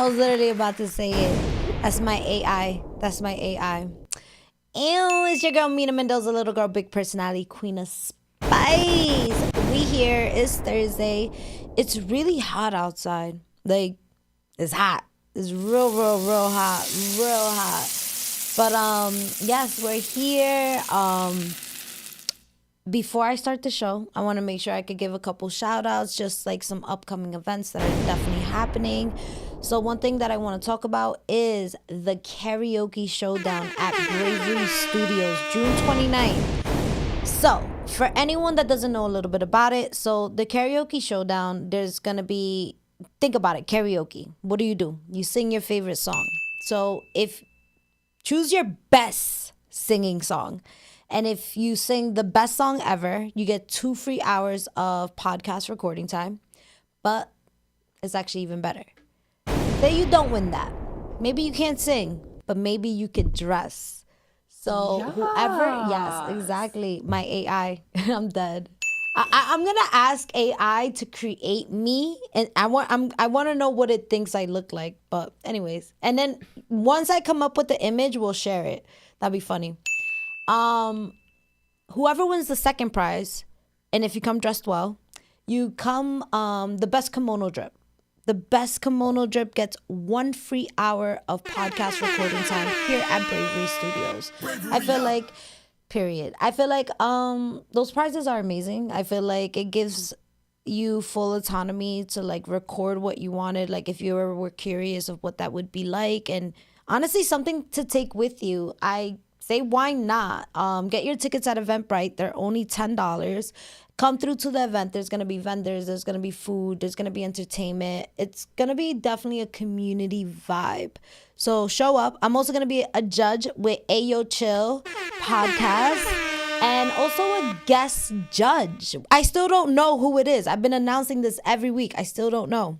I was literally about to say it. That's my AI. That's my AI. Ew, it's your girl Mina Mendoza, little girl, big personality, queen of spice. We here. It's Thursday. It's really hot outside. Like, it's hot. It's real hot. Real hot. But yes, we're here. Before I start the show, I want to make sure I could give a couple shout outs, just like some upcoming events that are definitely happening. So one thing that I want to talk about is the karaoke showdown at Bravery Studios, June 29th. So for anyone that doesn't know a little bit about it, so the karaoke showdown, there's going to be, think about it, karaoke. What do? You sing your favorite song. So choose your best singing song. And if you sing the best song ever, you get 2 free hours of podcast recording time. But it's actually even better. Say you don't win that. Maybe you can't sing, but maybe you could dress. So whoever, yes, exactly. My AI, I'm dead. I'm gonna ask AI to create me, and I want to know what it thinks I look like. But anyways, and then once I come up with the image, we'll share it. That'd be funny. Whoever wins the second prize, and if you come dressed well, you come the best kimono drip. The best kimono drip gets 1 free hour of podcast recording time here at Bravery Studios. I feel like, period. I feel like those prizes are amazing. I feel like it gives you full autonomy to like record what you wanted. Like if you ever were curious of what that would be like, and honestly, something to take with you. I say, why not? Get your tickets at Eventbrite. They're only $10. Come through to the event. There's going to be vendors. There's going to be food. There's going to be entertainment. It's going to be definitely a community vibe. So show up. I'm also going to be a judge with Ayo Chill podcast and also a guest judge. I still don't know who it is. I've been announcing this every week. I still don't know.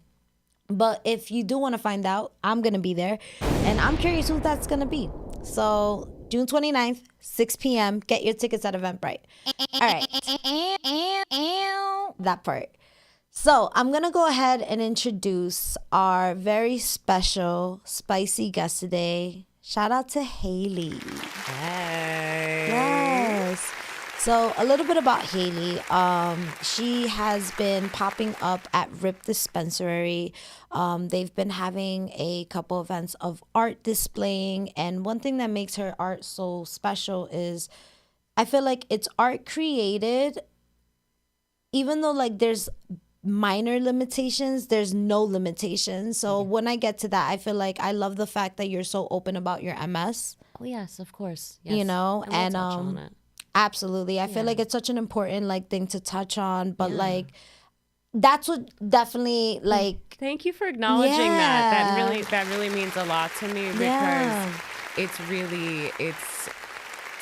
But if you do want to find out, I'm going to be there. And I'm curious who that's going to be. So June 29th, 6 p.m. Get your tickets at Eventbrite. All right. That part. So I'm going to go ahead and introduce our very special, spicy guest today. Shout out to Haley. Hey. Yes. So a little bit about Haley. She has been popping up at Rip Dispensary. They've been having a couple events of art displaying. And one thing that makes her art so special is I feel like it's art created, even though like there's minor limitations, there's no limitations. So when I get to that, I feel like I love the fact that you're so open about your MS. Oh, yes, of course. Yes. You know, and touch on it. Absolutely. I feel like it's such an important like thing to touch on, but like that's what definitely like. Thank you for acknowledging that. That really means a lot to me because it's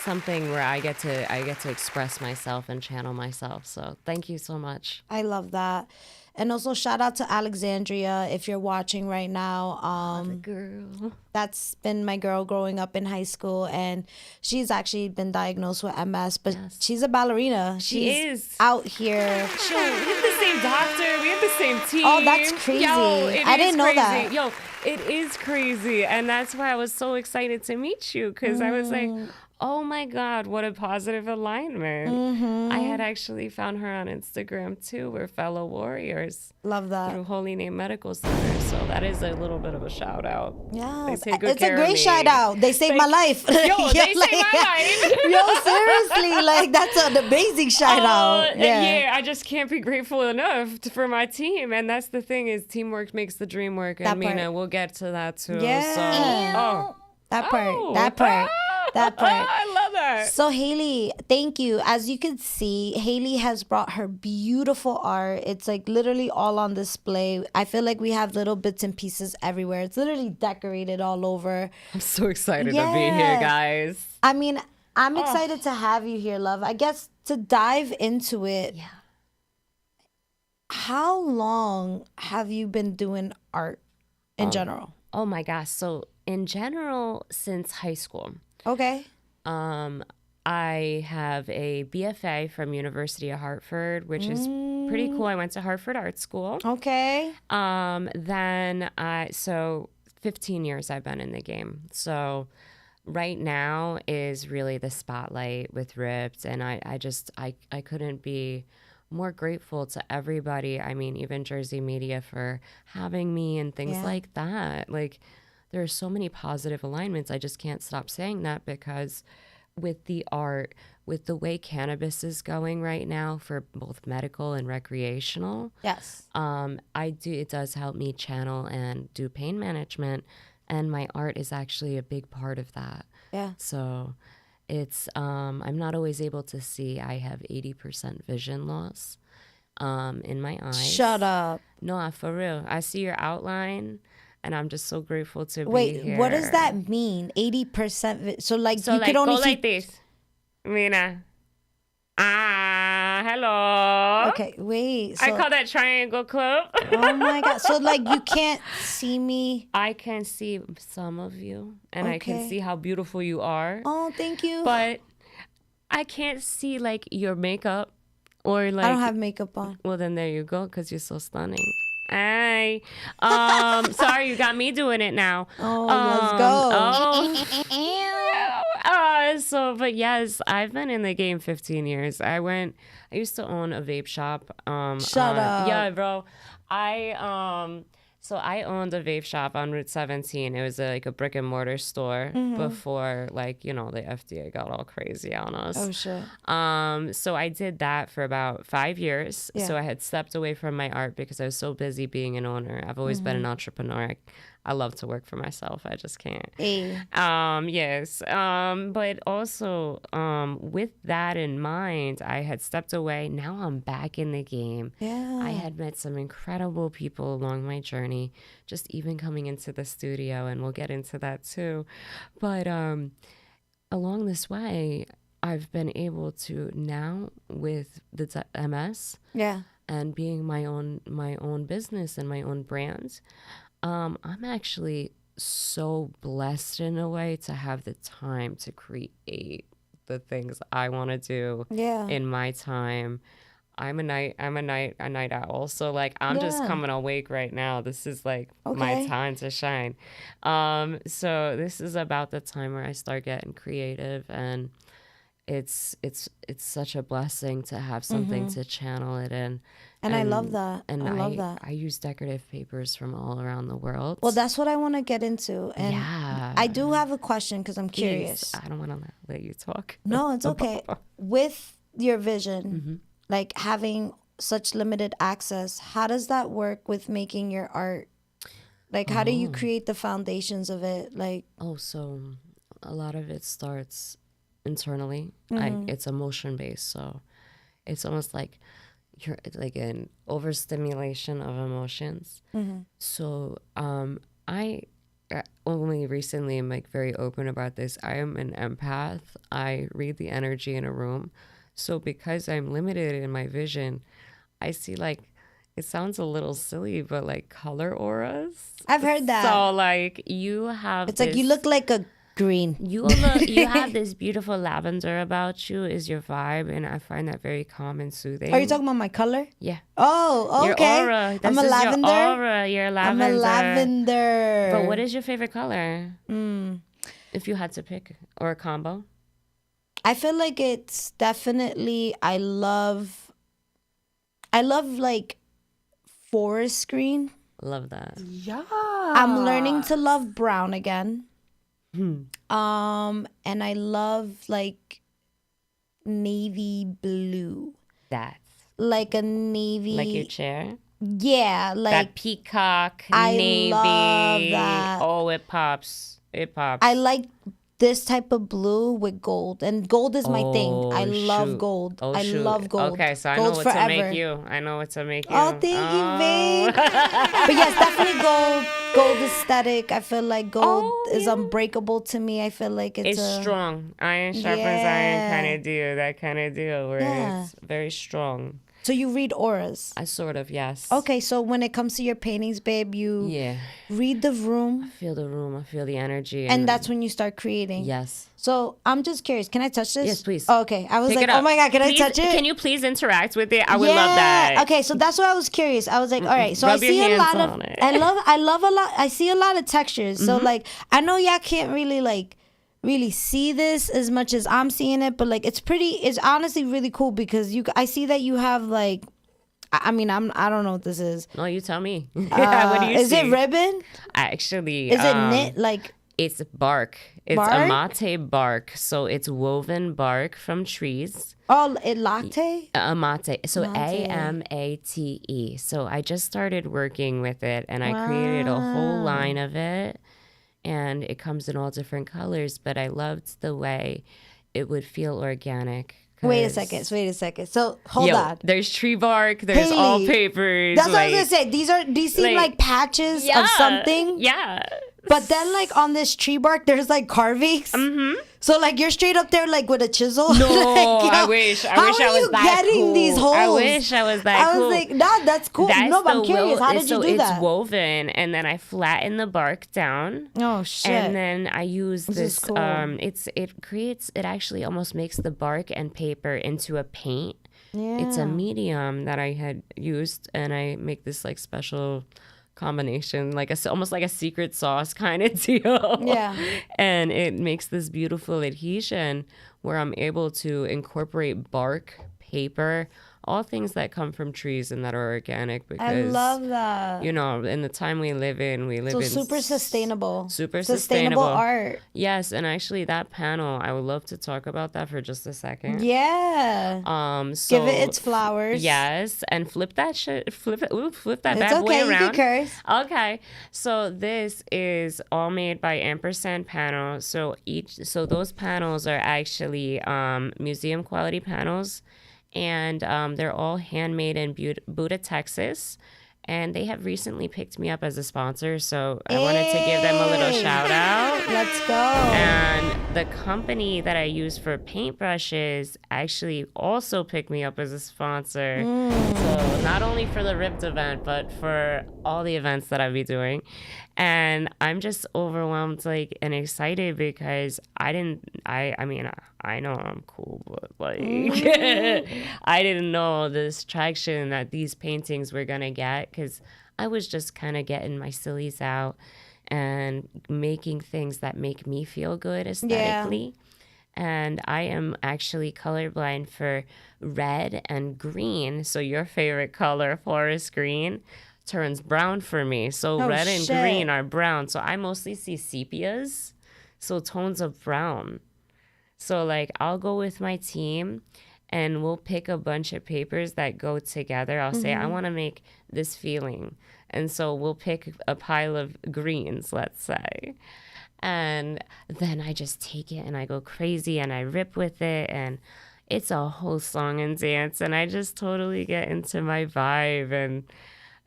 something where I get to express myself and channel myself. So thank you so much. I love that. And also shout out to Alexandria if you're watching right now. The girl. That's been my girl growing up in high school, and she's actually been diagnosed with MS, but she's a ballerina. She's out here. Sure, we have the same doctor. We have the same team. Oh, that's crazy. Yo, I didn't know that. Yo, it is crazy. And that's why I was so excited to meet you because I was like, oh my God, what a positive alignment. I had actually found her on Instagram too. We're fellow warriors. Love that. Through Holy Name Medical Center. So that is a little bit of a shout out. Yeah. They take good It's care a great of me. shout out. They saved my life. Yo, they saved my life. Yo, seriously, like that's an amazing shout out. Yeah, I just can't be grateful enough for my team. And that's the thing is teamwork makes the dream work. And Mina, we'll get to that too. Yeah. So, that part. That part. I love that. So Haley, thank you. As you can see, Haley has brought her beautiful art. It's like literally all on display. I feel like we have little bits and pieces everywhere. It's literally decorated all over. I'm so excited to be here, guys. I mean, I'm excited to have you here, love. I guess to dive into it. Yeah. How long have you been doing art in general? Oh my gosh. So in general, since high school, Okay. I have a BFA from University of Hartford, which is pretty cool. I went to Hartford Art School. Okay. So 15 years I've been in the game. So right now is really the spotlight with Ripped, and I couldn't be more grateful to everybody. I mean, even Jersey Media for having me and things like that. Like, there are so many positive alignments. I just can't stop saying that because with the art, with the way cannabis is going right now for both medical and recreational, Yes. it does help me channel and do pain management, and my art is actually a big part of that. Yeah. So it's I'm not always able to see. I have 80% vision loss in my eyes. Shut up. No, for real. I see your outline, and I'm just so grateful to be Wait, here. what does that mean? 80%? So like So you like could only go see. like this, Mina. Hello. Okay, wait. I So, call that triangle club. oh my God. So like you can't see me. I can see some of you, and I can Okay. see how beautiful you are. Oh, thank you. But I can't see like your makeup or like. I don't have makeup on. Well, then there you go, because you're so stunning. Hey, sorry, you got me doing it now. Oh, let's go. But yes, I've been in the game 15 years. I used to own a vape shop. Shut up. Yeah, bro. So I owned a vape shop on Route 17. It was like a brick and mortar store before, like, the FDA got all crazy on us. Oh, shit. So I did that for about 5 years. Yeah. So I had stepped away from my art because I was so busy being an owner. I've always been an entrepreneur. I love to work for myself. I just can't. Hey. Yes. But also, with that in mind, I had stepped away. Now I'm back in the game. Yeah. I had met some incredible people along my journey, just even coming into the studio, and we'll get into that too. But along this way, I've been able to now, with the MS Yeah. and being my own business and my own brand, I'm actually so blessed in a way to have the time to create the things I want to do in my time. I'm a night owl. So like I'm just coming awake right now. This is like my time to shine. So this is about the time where I start getting creative, and it's such a blessing to have something to channel it in. And I love that. And I love that. I use decorative papers from all around the world. Well, that's what I want to get into. And yeah. I do have a question because I'm curious. Please, I don't want to let you talk. No, it's okay. With your vision, like having such limited access, how does that work with making your art? Like, how do you create the foundations of it? Like, so a lot of it starts internally. It's emotion based, so it's almost like you're like an overstimulation of emotions. So I only recently am like very open about this. I am an empath. I read the energy in a room. So because I'm limited in my vision, I see like, it sounds a little silly, but like color auras. I've heard that. So like you have it's like you look like a green. You have this beautiful lavender about you is your vibe, and I find that very calm and soothing. Are you talking about my color? Yeah. Oh, okay. Your aura. I'm a lavender. Your aura. You're lavender. I'm a lavender. But what is your favorite color? If you had to pick, or a combo? I feel like it's definitely, I love like forest green. Love that. Yeah. I'm learning to love brown again. And I love like navy blue. That's like a navy. like your chair. Yeah, like That peacock I navy. love that. Oh, it pops. It pops. I like this type of blue with gold, and gold is my thing. I love gold. I love gold. Okay, so I know Gold's what forever. to make you. I know what to make you. Oh, thank you, babe. But yes, definitely gold. Gold aesthetic. I feel like gold is unbreakable to me. I feel like it's strong. Iron sharpens iron kind of deal. That kind of deal where it's very strong. So you read auras? I sort of, yes. Okay, so when it comes to your paintings, babe, you read the room. I feel the room. I feel the energy. And that's when you start creating. Yes. So I'm just curious. Can I touch this? Yes, please. Oh, okay. I was like, oh my God, can I touch it? Can you please interact with it? I would love that. Okay, so that's why I was curious. I was like, all right. So I see a lot of, I love a lot. I see a lot of textures. So like, I know y'all can't really see this as much as I'm seeing it, but like it's honestly really cool because I see that you have like, I mean, I don't know what this is. No, you tell me. What do you see? Is it ribbon? Actually, is it knit like? It's bark. It's amate bark. So it's woven bark from trees. Oh, it latte? Amate. So AMATE. So I just started working with it, and I created a whole line of it. And it comes in all different colors, but I loved the way it would feel organic. Wait a second. So hold on. There's tree bark. There's all papers. That's what I was gonna say. These seem like patches of something. Yeah. But then, like, on this tree bark, there's, like, carvings. Mm-hmm. So, like, you're straight up there, like, with a chisel. No, like, I wish I was that cool. How are you getting these holes? I wish I was that cool. I was like, nah, that's cool. No, but I'm curious. How did you do that? It's woven, and then I flatten the bark down. Oh, shit. And then I use this cool. it actually almost makes the bark and paper into a paint. Yeah. It's a medium that I had used, and I make this, like, special combination, like almost like a secret sauce kind of deal. Yeah. And it makes this beautiful adhesion where I'm able to incorporate bark, paper, all things that come from trees and that are organic, because I love that. You know, in the time we live in super sustainable. Super sustainable art. Yes, and actually that panel, I would love to talk about that for just a second. Yeah. So give it its flowers. Yes, and flip that bad it's boy around. You can curse. Okay. So this is all made by ampersand panel. So those panels are actually museum quality panels. And they're all handmade in Buda, Texas. And they have recently picked me up as a sponsor, so I wanted to give them a little shout out. Let's go. And the company that I use for paintbrushes actually also picked me up as a sponsor. So not only for the Ripped event, but for all the events that I'll be doing. And I'm just overwhelmed, like, and excited because I mean, I know I'm cool, but like, I didn't know this traction that these paintings were gonna get, because I was just kind of getting my sillies out and making things that make me feel good aesthetically. Yeah. And I am actually colorblind for red and green. So your favorite color, forest green, turns brown for me. So red and green are brown. So I mostly see sepias, so tones of brown. So like I'll go with my team and we'll pick a bunch of papers that go together. I'll say, I want to make this feeling. And so we'll pick a pile of greens, let's say. And then I just take it and I go crazy and I rip with it, and it's a whole song and dance, and I just totally get into my vibe, and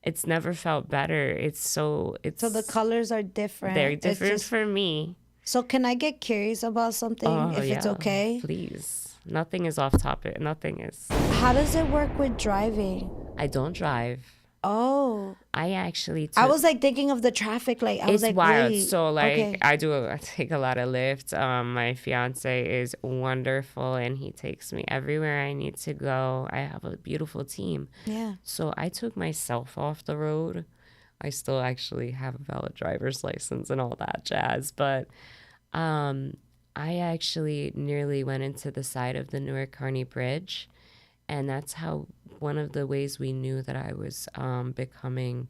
it's never felt better. So the colors are different. They're different for me. So can I get curious about something, if it's okay? Please. Nothing is off topic. Nothing is. How does it work with driving? I don't drive. Oh. I actually I was like thinking of the traffic light. I was like, wild. Wait. So like I take a lot of Lyft. My fiance is wonderful and he takes me everywhere I need to go. I have a beautiful team. Yeah. So I took myself off the road. I still actually have a valid driver's license and all that jazz, but I actually nearly went into the side of the Newark Kearney Bridge, and that's how one of the ways we knew that I was becoming.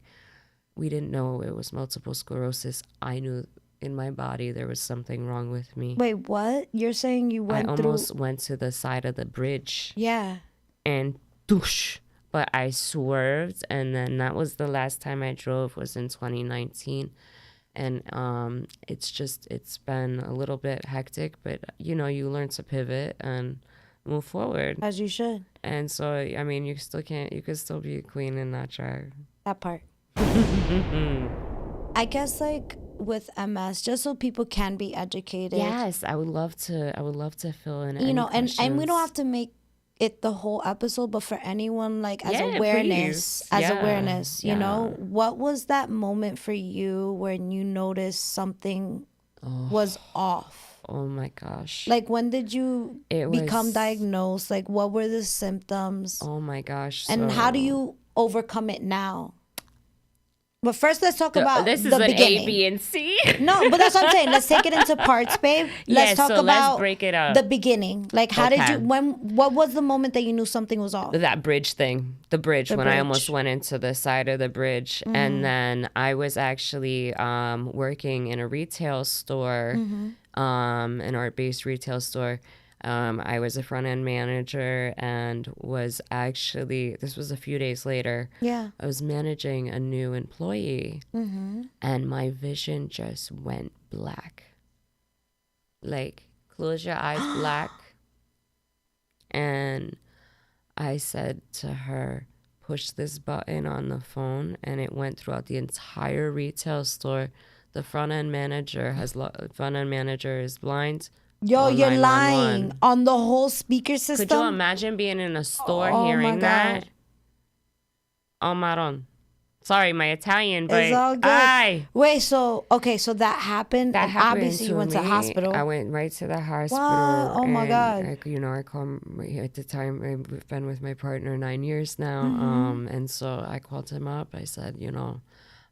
We didn't know it was multiple sclerosis. I knew in my body there was something wrong with me. Wait, what? You're saying you went through? I almost went to the side of the bridge. Yeah. And doosh. But I swerved, and then that was the last time I drove, was in 2019. And it's been a little bit hectic, but you learn to pivot and move forward. As you should. And so, I mean, you could still be a queen and not drag. That part. I guess like with MS, just so people can be educated. Yes, I would love to fill in. And we don't have to make it the whole episode, but for anyone like as awareness, what was that moment for you when you noticed something was off? Oh my gosh. Like when did you become diagnosed? Like what were the symptoms? Oh my gosh. And how do you overcome it now? But first, let's talk about this is the an beginning. A, B, and C. No, but that's what I'm saying. Let's take it into parts, babe. Let's talk about let's break it up. The beginning. Like, how did you? What was the moment that you knew something was off? That bridge thing. The bridge. I almost went into the side of the bridge, and then I was actually working in a retail store, an art-based retail store. I was a front-end manager and was actually, this was a few days later, I was managing a new employee, and my vision just went black. Like, close your eyes, black. And I said to her, push this button on the phone, and it went throughout the entire retail store. The front-end manager is blind. Yo, you're lying. On the whole speaker system? Could you imagine being in a store hearing that? Oh, Maron. Sorry, my Italian, but it's all good. Wait, so that happened. That happened. Obviously, you went to the hospital. I went right to the hospital. Wow. Oh my God. I called at the time. I've been with my partner 9 years now, and so I called him up. I said,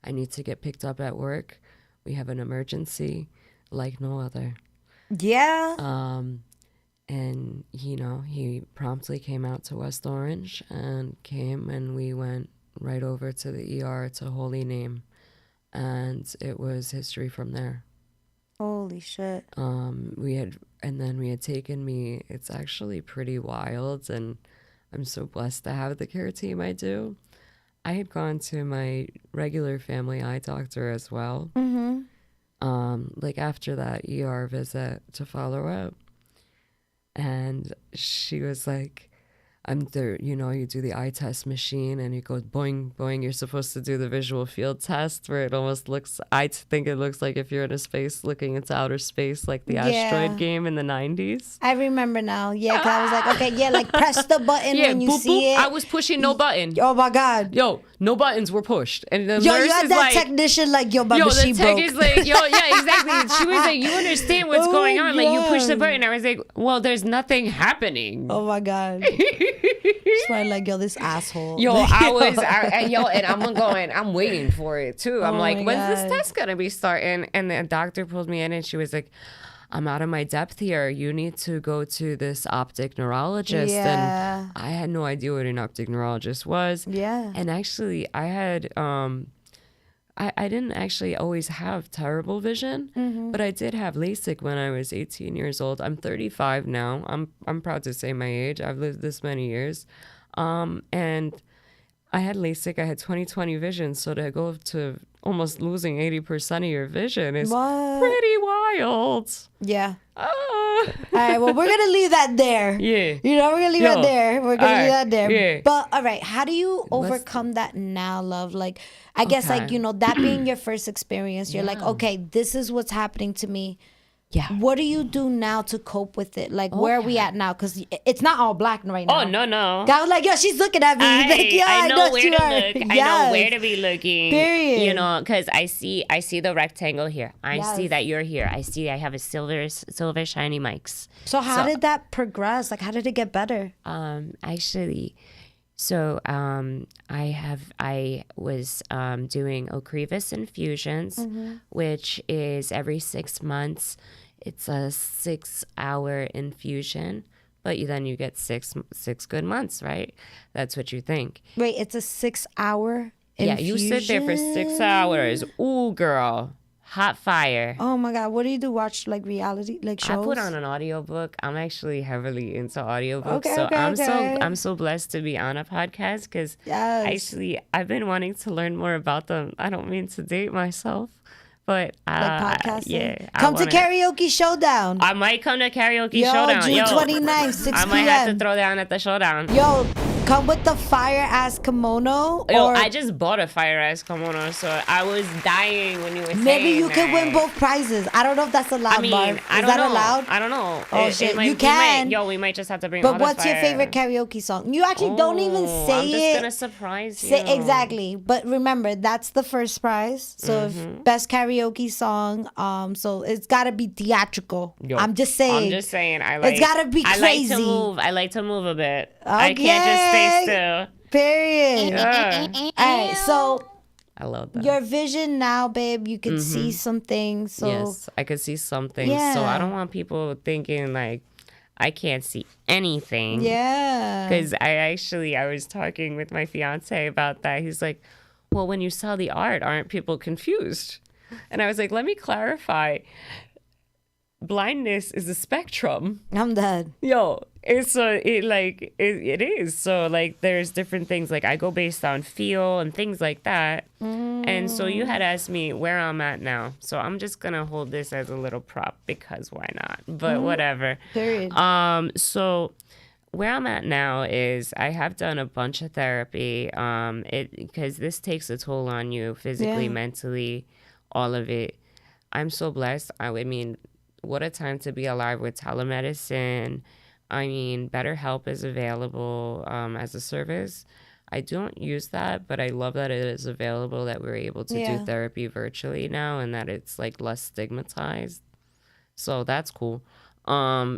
I need to get picked up at work. We have an emergency like no other. Yeah. And he promptly came out to West Orange and we went right over to the ER to Holy Name, and it was history from there. Holy shit. We had taken me. It's actually pretty wild, and I'm so blessed to have the care team I do. I had gone to my regular family eye doctor as well. Like after that ER visit to follow up, and she was like, I'm there, you do the eye test machine and it goes boing, boing. You're supposed to do the visual field test where it almost looks, I think it looks like if you're in a space looking into outer space, like the asteroid game in the 90s. I remember now. Yeah, 'cause I was like, okay, like press the button when you see it. I was pushing no button. Oh my God. Yo, no buttons were pushed. And the nurse you had is that like, technician like, my machine the broke. tech is like, yeah, exactly. She was like, you understand what's going on. Like, you push the button. I was like, well, there's nothing happening. Oh my God. So I'm like, this asshole. Yo, and I'm waiting for it too. I'm like, when's this test gonna be starting? And the doctor pulled me in and she was like, I'm out of my depth here. You need to go to this optic neurologist. Yeah. And I had no idea what an optic neurologist was. Yeah. And actually I had I didn't actually always have terrible vision, but I did have LASIK when I was 18 years old. I'm 35 now. I'm proud to say my age. I've lived this many years. And I had LASIK. I had 20/20 vision. So to go to almost losing 80% of your vision is pretty wild. Yeah. All right, well, we're going to leave that there. Yeah. We're going to leave that there. We're going to leave that there. Yeah. But, all right, how do you overcome that now, love? Like, I guess, like, that being your first experience, you're like, okay, this is what's happening to me. Yeah. What do you do now to cope with it? Like, where are we at now? Because it's not all black right now. Oh, no. I was like, yo, she's looking at me. I know where to look. I know where to be looking. Period. Because I see the rectangle here. I see that you're here. I see I have a silver shiny mics. So how did that progress? Like, how did it get better? Actually, so I was doing Ocrevus infusions, which is every 6 months. It's a 6-hour infusion, but then you get six good months, right? That's what you think. Wait, it's a 6-hour infusion? Yeah, you sit there for 6 hours. Ooh, girl. Hot fire. Oh my God. What do you do? Watch like reality, like shows? I put on an audiobook. I'm actually heavily into audiobooks. Okay, I'm so blessed to be on a podcast because actually I've been wanting to learn more about them. I don't mean to date myself, but Like podcasting? yeah. Come to Karaoke Showdown. I might come to Karaoke Yo, Showdown. June 29th, 6 I p.m. might have to throw down at the showdown. Yo, come with the fire-ass kimono. Yo, Or I just bought a fire-ass kimono, so I was dying when you were saying maybe you could win that. both prizes. I don't know if that's allowed, I mean, Barb. I Is don't that know. allowed? I don't know. Oh, shit. You can. We might just have to bring all But the what's your fire. favorite karaoke song? You actually don't even say I'm just it. gonna surprise you. Say exactly. But remember, that's the first prize. So if best karaoke song, so it's gotta be theatrical. Yo, I'm just saying. It's gotta be crazy. I like to move a bit. I can't just stay still. Period. Yeah. All right, so I love that. your vision now, babe, you can see some things. So Yes, I could see something. So Yeah. I don't want people thinking like I can't see anything. yeah. Because I was talking with my fiance about that. He's like, well, when you sell the art, aren't people confused? And I was like, let me clarify. Blindness is a spectrum. I'm dead. Yo, it is. So like there's different things. Like I go based on feel and things like that. And so you had asked me where I'm at now. So I'm just gonna hold this as a little prop because why not? But whatever. Period. So where I'm at now is I have done a bunch of therapy. Because this takes a toll on you physically, Yeah. mentally, all of it. I'm so blessed. I mean, what a time to be alive with telemedicine. I mean, BetterHelp is available as a service. I don't use that, but I love that it is available, that we're able to Yeah. do therapy virtually now and that it's like less stigmatized. So that's cool.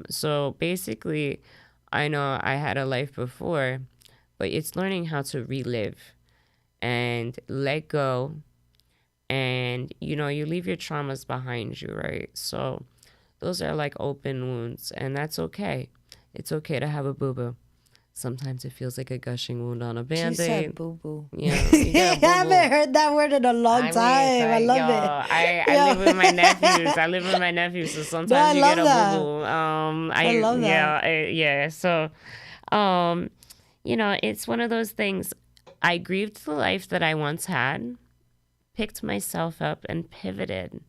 So basically, I know I had a life before, but it's learning how to relive and let go. And, you leave your traumas behind you, right? So those are like open wounds, and that's okay. It's okay to have a boo-boo. Sometimes it feels like a gushing wound on a Band-Aid. She said boo-boo. Yeah, you got a I haven't heard that word in a long time. I love it. I live with my nephews. So sometimes I you love get a that. boo-boo. I love that. Yeah. So, it's one of those things. I grieved the life that I once had, picked myself up, and pivoted.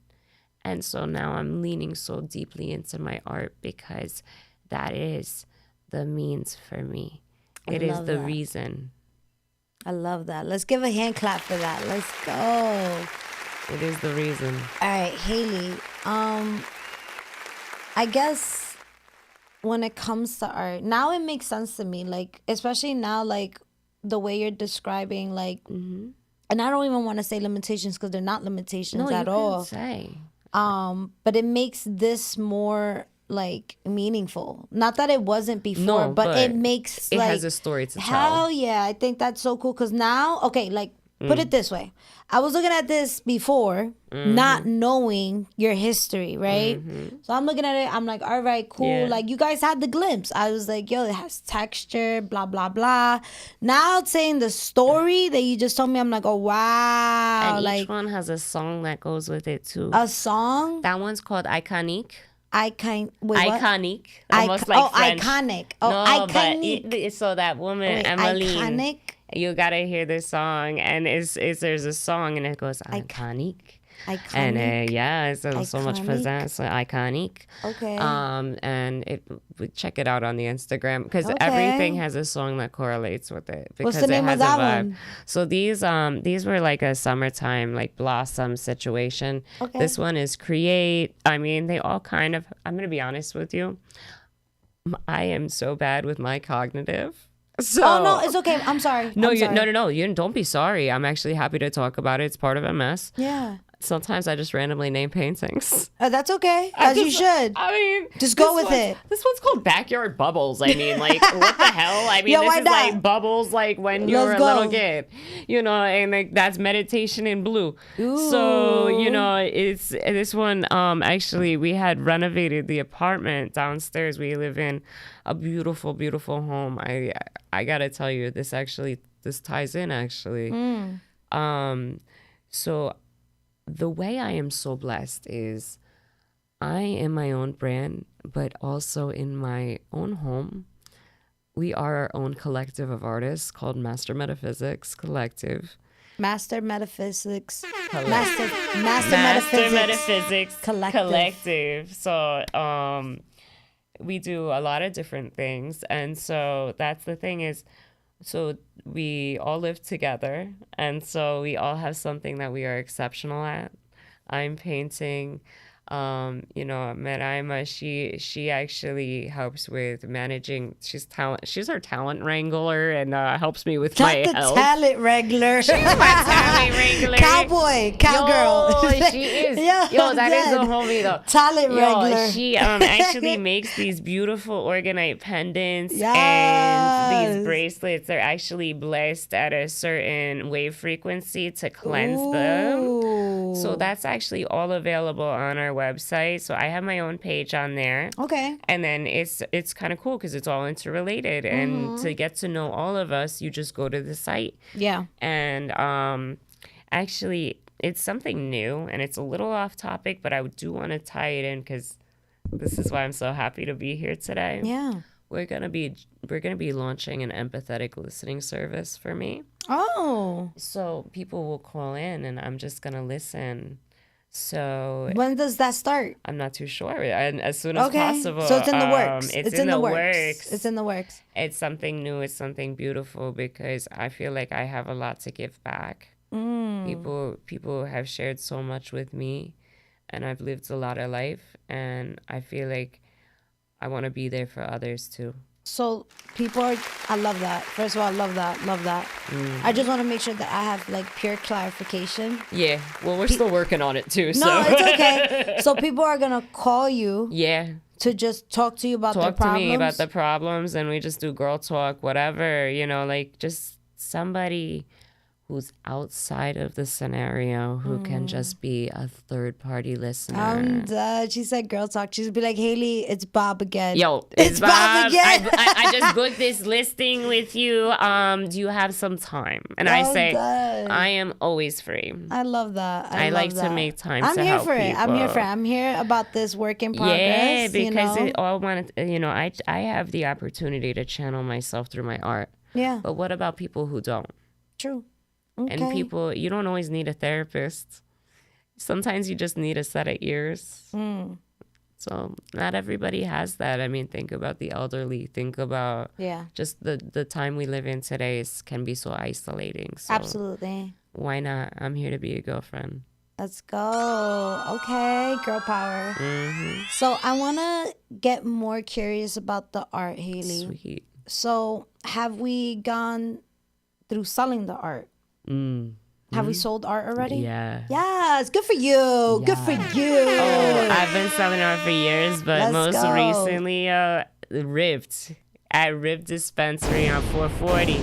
And so now I'm leaning so deeply into my art because that is the means for me. It is the reason. I love that. Let's give a hand clap for that. Let's go. It is the reason. All right, Haley. I guess when it comes to art, now it makes sense to me. Like, especially now, like the way you're describing, like, and I don't even want to say limitations because they're not limitations at all. Say. But it makes this more like meaningful. Not that it wasn't before, but it makes it like, has a story to tell. Hell yeah, I think that's so cool because now, okay, like put it this way. I was looking at this before, not knowing your history, right? So I'm looking at it, I'm like, all right, cool. Yeah. Like you guys had the glimpse. I was like, yo, it has texture, blah, blah, blah. Now saying the story that you just told me, I'm like, oh wow. And like each one has a song that goes with it too. a song? That one's called Iconique. Wait, what? Iconique. Almost like French. Iconic. Oh, No, iconic. but so that woman, Wait, Emmeline. iconic? You gotta hear this song, and there's a song, and it goes Iconique. Iconic. And it's so much Iconic. pizzazz, so Iconique. Okay. And check it out on the Instagram because Okay. everything has a song that correlates with it because What's the name it has of that a vibe. one? So these were like a summertime like blossom situation. Okay. This one is create. I mean, they all kind of. I'm gonna be honest with you. I am so bad with my cognitive. So, Oh no, it's okay. I'm sorry. no, I'm you, sorry. no. You don't be sorry. I'm actually happy to talk about it. It's part of MS. Yeah. Sometimes I just randomly name paintings. That's okay. As you should. I mean, Just go this with one's- it. This one's called Backyard Bubbles. I mean, like, what the hell? I mean, Yo, this why is not? like bubbles, like when you Let's were a go. little kid, and like that's meditation in blue. So, it's this one. Actually, we had renovated the apartment downstairs. We live in a beautiful, beautiful home. I gotta tell you, this ties in actually. So the way I am so blessed is I am my own brand, but also in my own home. We are our own collective of artists called Master Metaphysics Collective. Master Metaphysics. Collective. Master Metaphysics Collective. So we do a lot of different things. And so that's the thing is, so we all live together. And so we all have something that we are exceptional at. I'm painting. Meraima, she actually helps with managing. She's our talent wrangler and helps me with my health. Talent wrangler. She's my talent wrangler. Cowgirl. Yo, she is. That is a homie though. Talent wrangler. She actually makes these beautiful organite pendants Yes. and these bracelets. They're actually blessed at a certain wave frequency to cleanse them. So that's actually all available on our website. So I have my own page on there. Okay. And then it's kind of cool because it's all interrelated. And to get to know all of us, you just go to the site. Yeah. And actually, it's something new and it's a little off topic, but I do want to tie it in because this is why I'm so happy to be here today. Yeah. We're gonna be launching an empathetic listening service for me. Oh. So people will call in and I'm just gonna listen. So when does that start? I'm not too sure. And as soon as possible. So it's in the works. It's in the works. It's in the works. It's something new. It's something beautiful because I feel like I have a lot to give back. People have shared so much with me, and I've lived a lot of life, and I feel like I want to be there for others too. So I love that. First of all, I love that. I just want to make sure that I have like pure clarification. Yeah, well, we're still working on it too. No, so. it's okay. So people are going to call you. Yeah. To just talk to you about their problems. Talk to me about the problems, and we just do girl talk, whatever, like just somebody who's outside of the scenario who can just be a third-party listener. I'm done. She said girl talk. She'd be like, Haley, it's Bob again. Yo, it's Bob again. I just booked this listing with you. Do you have some time? And I say, I am always free. I love that. I like to make time I'm to here help for it. people. I'm here for it. I'm here about this work in progress. Yeah, because it all wanted, I have the opportunity to channel myself through my art. Yeah. But what about people who don't? True. Okay. And people, you don't always need a therapist. Sometimes you just need a set of ears. So not everybody has that. I mean, think about the elderly. Think about just the time we live in today can be so isolating. So absolutely. Why not? I'm here to be a girlfriend. Let's go. Okay, girl power. So I want to get more curious about the art, Haley. Sweet. So have we gone through selling the art? Have we sold art already? Yeah. Yes. Good for you. Yeah. Good for you. Oh, I've been selling art for years, but recently, Ribbed at Ribbed Dispensary on 440.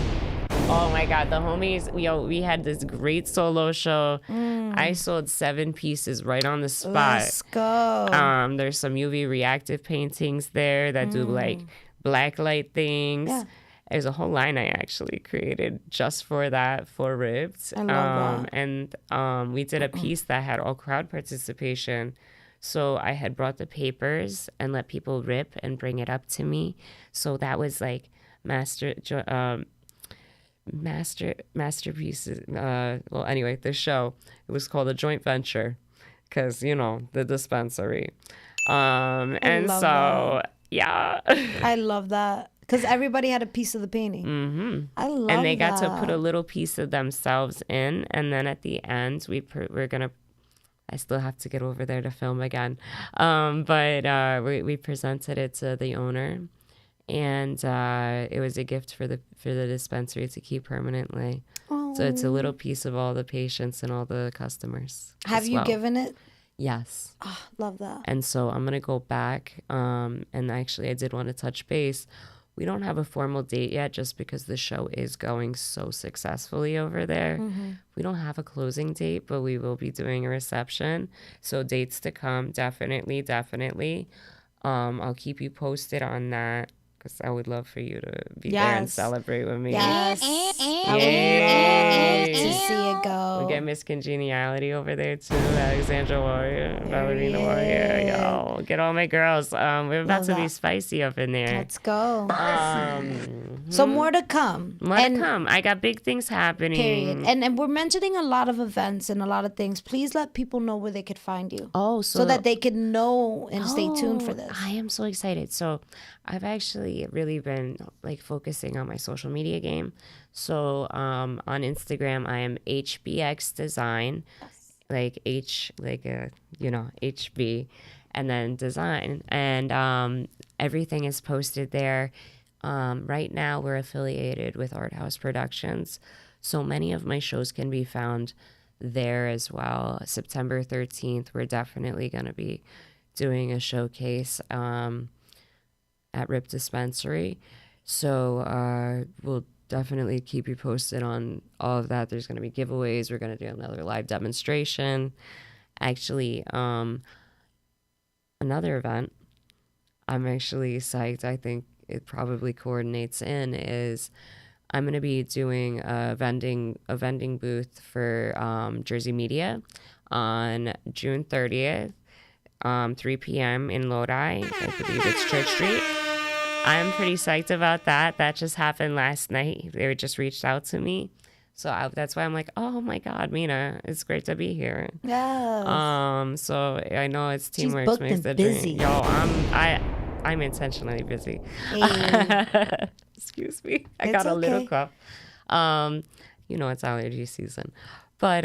Oh my God, the homies, we had this great solo show. I sold 7 pieces right on the spot. Let's go. There's some UV reactive paintings there that do like black light things. Yeah. There's a whole line I actually created just for that, for Ribbed. I love that. And we did a piece that had all crowd participation. So I had brought the papers and let people rip and bring it up to me. So that was like masterpieces. Well, anyway, the show, it was called a joint venture because, the dispensary. And so, yeah. I love that. Because everybody had a piece of the painting. I love that. And they got to put a little piece of themselves in. And then at the end, we're going to, I still have to get over there to film again. But we presented it to the owner. And it was a gift for the dispensary to keep permanently. Oh. So it's a little piece of all the patients and all the customers. Have you given it? Yes. Oh, love that. And so I'm going to go back. And actually, I did want to touch base. We don't have a formal date yet just because the show is going so successfully over there. We don't have a closing date, but we will be doing a reception. So dates to come, definitely. I'll keep you posted on that. because I would love for you to be there and Yes. celebrate with me. Yes. I would love to see it go. We get Miss Congeniality over there too, Alexandra Warrior, Ballerina Warrior. Yo, get all my girls. We're about to be spicy up in there. Let's go. So more to come. More to come. I got big things happening. Period. And we're mentioning a lot of events and a lot of things. Please let people know where they could find you. Oh, so that they can know and stay tuned for this. I am so excited. So I've actually really been like focusing on my social media game. So on Instagram, I am HBX Design, like H, like HB, and then design. And everything is posted there. Right now, we're affiliated with Art House Productions. So many of my shows can be found there as well. September 13th, we're definitely going to be doing a showcase at Rip Dispensary. So we'll definitely keep you posted on all of that. There's going to be giveaways. We're going to do another live demonstration. Actually, another event I'm actually psyched. I think it probably coordinates in is I'm going to be doing a vending booth for Jersey Media on June 30th, 3 p.m. in Lodi. I believe it's Church Street. I'm pretty psyched about that. That just happened last night. They just reached out to me. So that's why I'm like, oh my God, Mina, it's great to be here. Yeah. So I know it's teamwork makes the dream. Yo, I'm intentionally busy. Hey. Excuse me. I got a little cough. It's allergy season. But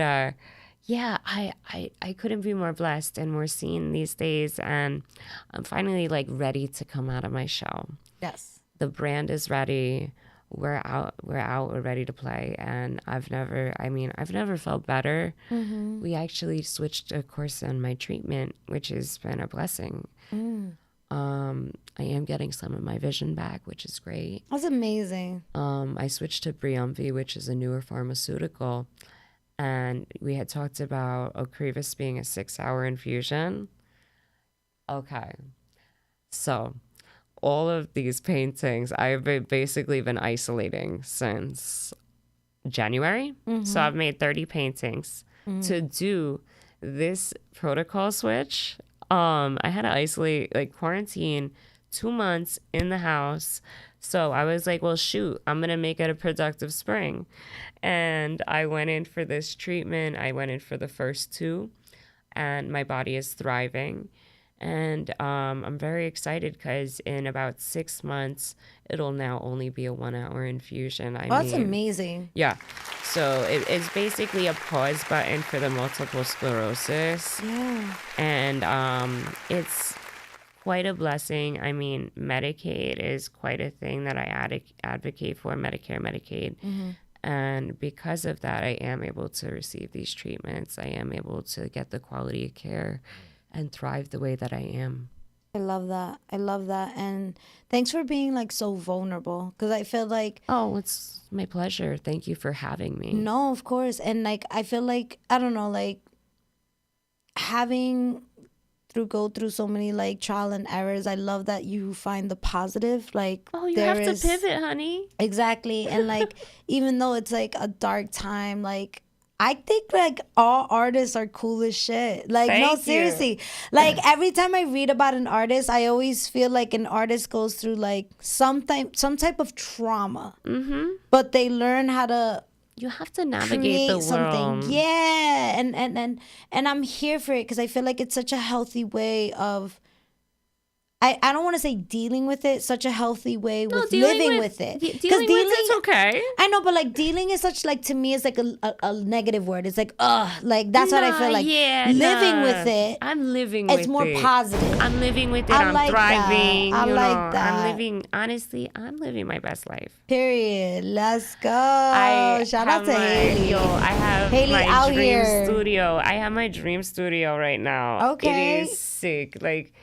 yeah, I couldn't be more blessed and more seen these days. And I'm finally like ready to come out of my shell. Yes. The brand is ready. We're out, we're ready to play. And I've never felt better. Mm-hmm. We actually switched a course in my treatment, which has been a blessing. I am getting some of my vision back, which is great. That's amazing. I switched to Briumvi, which is a newer pharmaceutical. And we had talked about Ocrevus being a 6-hour infusion. Okay. So all of these paintings, I've basically been isolating since January. Mm-hmm. So I've made 30 paintings. Mm-hmm. To do this protocol switch. I had to isolate, like quarantine 2 months in the house. So I was like, well, shoot, I'm going to make it a productive spring. And I went in for this treatment. I went in for the first 2 and my body is thriving. And I'm very excited because in about 6 months, it'll now only be a 1-hour infusion. That's amazing. Yeah. So it's basically a pause button for the multiple sclerosis. Yeah. And it's quite a blessing. I mean, Medicaid is quite a thing that I advocate for, Medicare, Medicaid. Mm-hmm. And because of that, I am able to receive these treatments. I am able to get the quality of care and thrive the way that I am. I love that. And thanks for being like so vulnerable, because I feel like... Oh, it's my pleasure. Thank you for having me. No, of course. And like, I feel like, I don't know, like go through so many like trial and errors. I love that you find the positive. Like, oh, you have to pivot, honey. Exactly. And like, even though it's like a dark time, like, I think like all artists are cool as shit. Like, no, seriously. Like every time I read about an artist, I always feel like an artist goes through like some type of trauma. Mm-hmm. But they learn how to... You have to navigate the world. Something. Yeah. And I'm here for it because I feel like it's such a healthy way of... I don't want to say dealing with it, such a healthy way with living with it. Dealing with it's okay. I know, but like dealing is such like, to me, it's like a negative word. It's like, like that's what I feel like. Yeah, living with it. I'm living with it. It's more positive. I'm living with it. I'm like thriving. That. I like that. I'm living my best life. Period. Let's go. Shout out to Haley. I have Haley my out dream here. studio. I have my dream studio right now. Okay. It is sick. Like,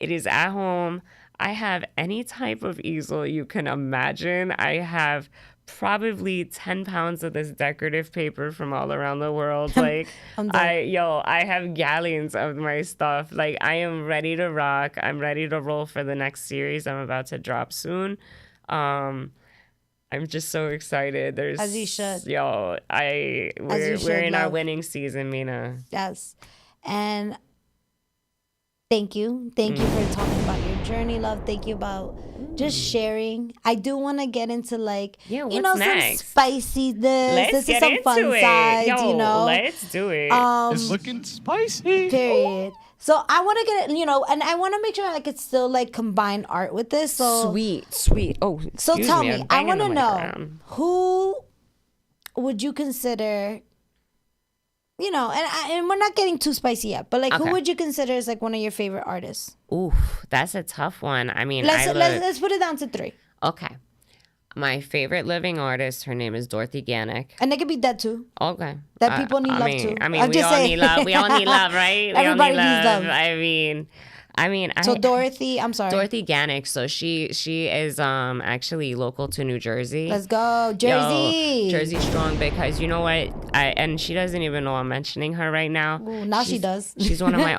it is at home. I have any type of easel you can imagine. I have probably 10 pounds of this decorative paper from all around the world. Like, I'm done. I have galleons of my stuff. Like, I am ready to rock. I'm ready to roll for the next series I'm about to drop soon. I'm just so excited. There's, As you should. Yo, we're in our winning season, Mina. Yes. And thank you. Thank you for talking about your journey, love. Thank you about just sharing. I do want to get into like, what's some next? spiciness. Let's this get is some into fun it. sides, Yo, let's do it. It's looking spicy. Period. So I want to get it, and I want to make sure I could still like combine art with this. So Sweet. Oh, so excuse tell me, me, I'm I banging want to the mic know around. who would you consider, and we're not getting too spicy yet, but like who Okay. would you consider as like one of your favorite artists? Oof, that's a tough one. I mean, Let's put it down to 3. Okay. My favorite living artist, her name is Dorothy Gannick. And they could be dead too. Okay. That people need love too. I mean, I'm we just all saying. need love. We all need love, right? Everybody we all need needs love. I mean, So Dorothy, I'm sorry. Dorothy Gannick. So she is actually local to New Jersey. Let's go. Jersey. Yo, Jersey strong, because you know what? And she doesn't even know I'm mentioning her right now. Ooh, now she does. She's one of my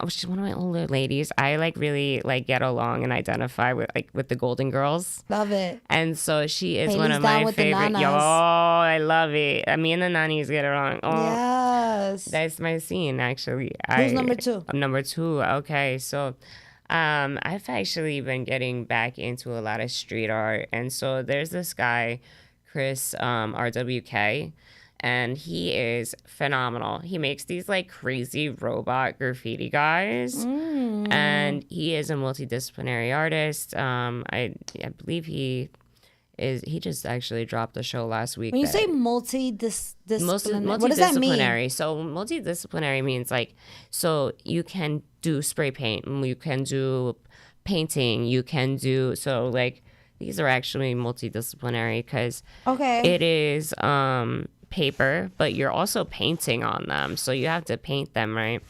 older ladies. I like really like get along and identify with the Golden Girls. Love it. And so she is Haley's one of down my with the favorite. Yo, nanas. I love it. Me and the nannies get along. Oh, Yes. that's my scene, actually. Who's number 2? I'm number 2. Okay, so I've actually been getting back into a lot of street art. And so there's this guy, Chris RWK, and he is phenomenal. He makes these like crazy robot graffiti guys. And he is a multidisciplinary artist. I believe he just actually dropped a show last week. When you say multidisciplinary, what does that mean? Multidisciplinary. So multidisciplinary means like, so you can do spray paint, you can do painting, you can do, so like these are actually multidisciplinary because it is paper, but you're also painting on them. So you have to paint them, right?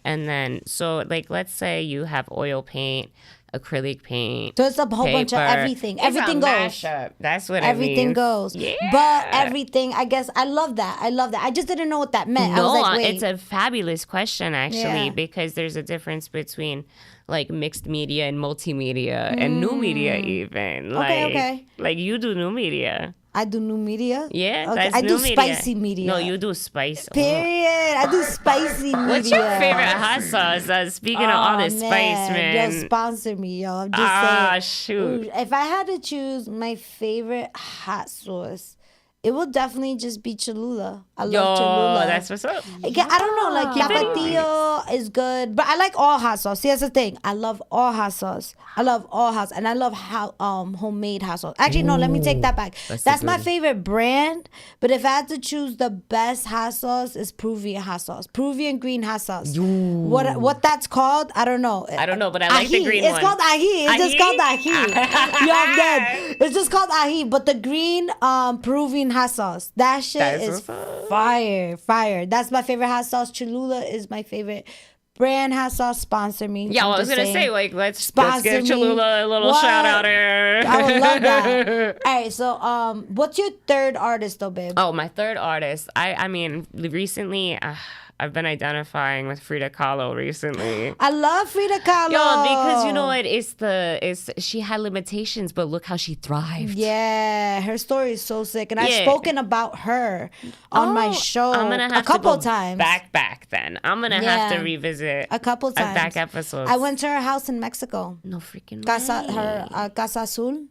And then, so like, let's say you have oil paint, acrylic paint. So it's a whole bunch of paper. everything. It's Everything a goes. mashup. That's what Everything it means. goes. Yeah. But everything, I guess, I love that. I just didn't know what that meant. I No, was like, wait. it's a fabulous question, actually, Yeah. because there's a difference between like mixed media and multimedia and new media even. Like, okay. Like you do new media. I do new media? Yeah, Okay. that's I new do media. spicy media. No, you do spice. Period. I do spicy media. What's your favorite hot sauce? Speaking of all this spice, man. Yo, sponsor me, yo. I'm just saying. Shoot. Ooh, if I had to choose my favorite hot sauce, it would definitely just be Cholula. I love Cholula. That's what's up. I don't know, like Tapatio is good, but I like all hot sauce. See, that's the thing. I love all hot sauce. And I love how homemade hot sauce. Actually, no, let me take that back. That's my favorite brand. But if I had to choose the best hot sauce, is Peruvian hot sauce, Peruvian green hot sauce. What that's called, I don't know. I don't know, but I like the green It's one. called ají. It's just called ají. Yo, I'm dead. It's just called ají. But the green Peruvian hot sauce, that shit is fire. That's my favorite hot sauce. Cholula is my favorite brand. Hot sauce, sponsor me. Yeah, I'm I was just gonna saying. say, like, let's Sponsor give me. Cholula a little What? shout out here. I would love that. All right, so what's your third artist though, babe? Oh, my third artist. I mean, recently, I've been identifying with Frida Kahlo recently. I love Frida Kahlo. Yo, because you know what? She had limitations, but look how she thrived. Yeah, her story is so sick, and I've spoken about her on my show I'm gonna have a couple to go times. Back then. I'm gonna have to revisit a couple times. back episodes. I went to her house in Mexico. No freaking Casa, way. her Casa Azul.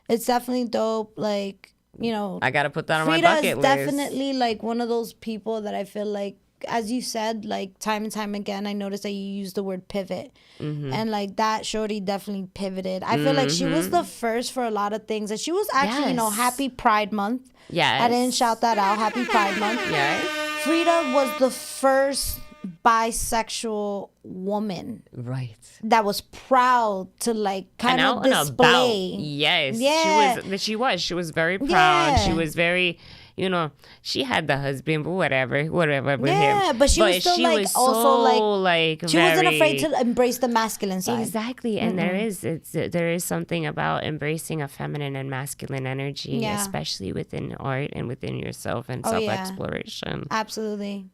It's definitely dope. Like, you know, I gotta put that on my Frida bucket is list. definitely like one of those people that I feel like, as you said, like time and time again, I noticed that you use the word pivot. And like that shorty definitely pivoted. I feel like she was the first for a lot of things. And she was actually, happy Pride Month. Yes. I didn't shout that out. Happy Pride Month. Yes. Frida was the first bisexual woman Right. that was proud to like kind of display. Yes. Yeah. She was very proud. Yeah. She was very, you know, she had the husband, but whatever with him. Yeah, but she was still like also like she wasn't afraid to embrace the masculine side. Exactly, and there is something about embracing a feminine and masculine energy, especially within art and within yourself and self-exploration. Absolutely.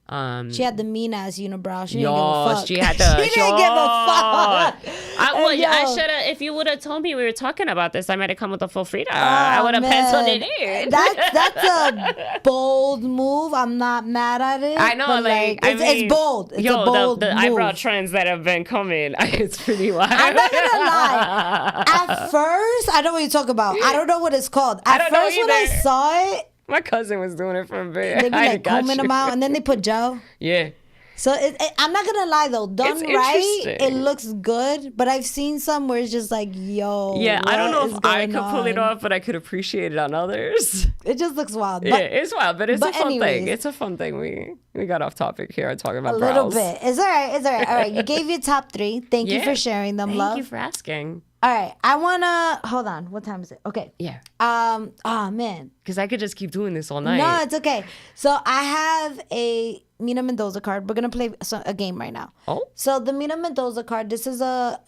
She had the Mina as unibrow. She didn't give a fuck. She didn't give a fuck. I should have. If you would have told me we were talking about this, I might have come with a full Frida. I would have penciled it in. That's a bold move. I'm not mad at it. I know, it's bold. It's a bold the move. eyebrow trends that have been coming, it's pretty wild. I'm not gonna lie. At first, I know what you talk about. I don't know what it's called. At first, when I saw it, my cousin was doing it for a bit. They be like combing them out, and then they put gel. Yeah. So I'm not gonna lie though, done right, it looks good. But I've seen some where it's just like, yo, yeah, I don't know if I could pull it off, but I could appreciate it on others. It just looks wild. Yeah, it's wild, but it's a fun thing. It's a fun thing. We got off topic here talking about brows. A little bit. It's all right. All right, you gave your top 3. Thank you for sharing them, love. Thank you for asking. All right, I wanna hold on. What time is it? Okay. Yeah. Oh man. Because I could just keep doing this all night. No, it's okay. So I have a Mina Mendoza card. We're gonna play a game right now. Oh. So the Mina Mendoza card. This is a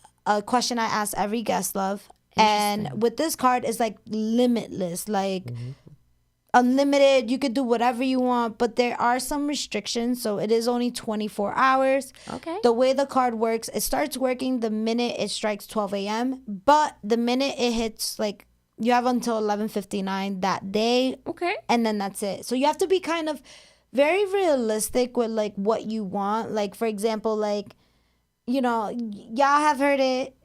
question I ask every guest, love. And with this card, it's like limitless, like unlimited. You could do whatever you want, but there are some restrictions. So it is only 24 hours. Okay. The way the card works, it starts working the minute it strikes 12 a.m. But the minute it hits, like, you have until 11:59 that day. Okay. And then that's it. So you have to be kind of very realistic with like what you want. Like, for example, like, you know, y'all have heard it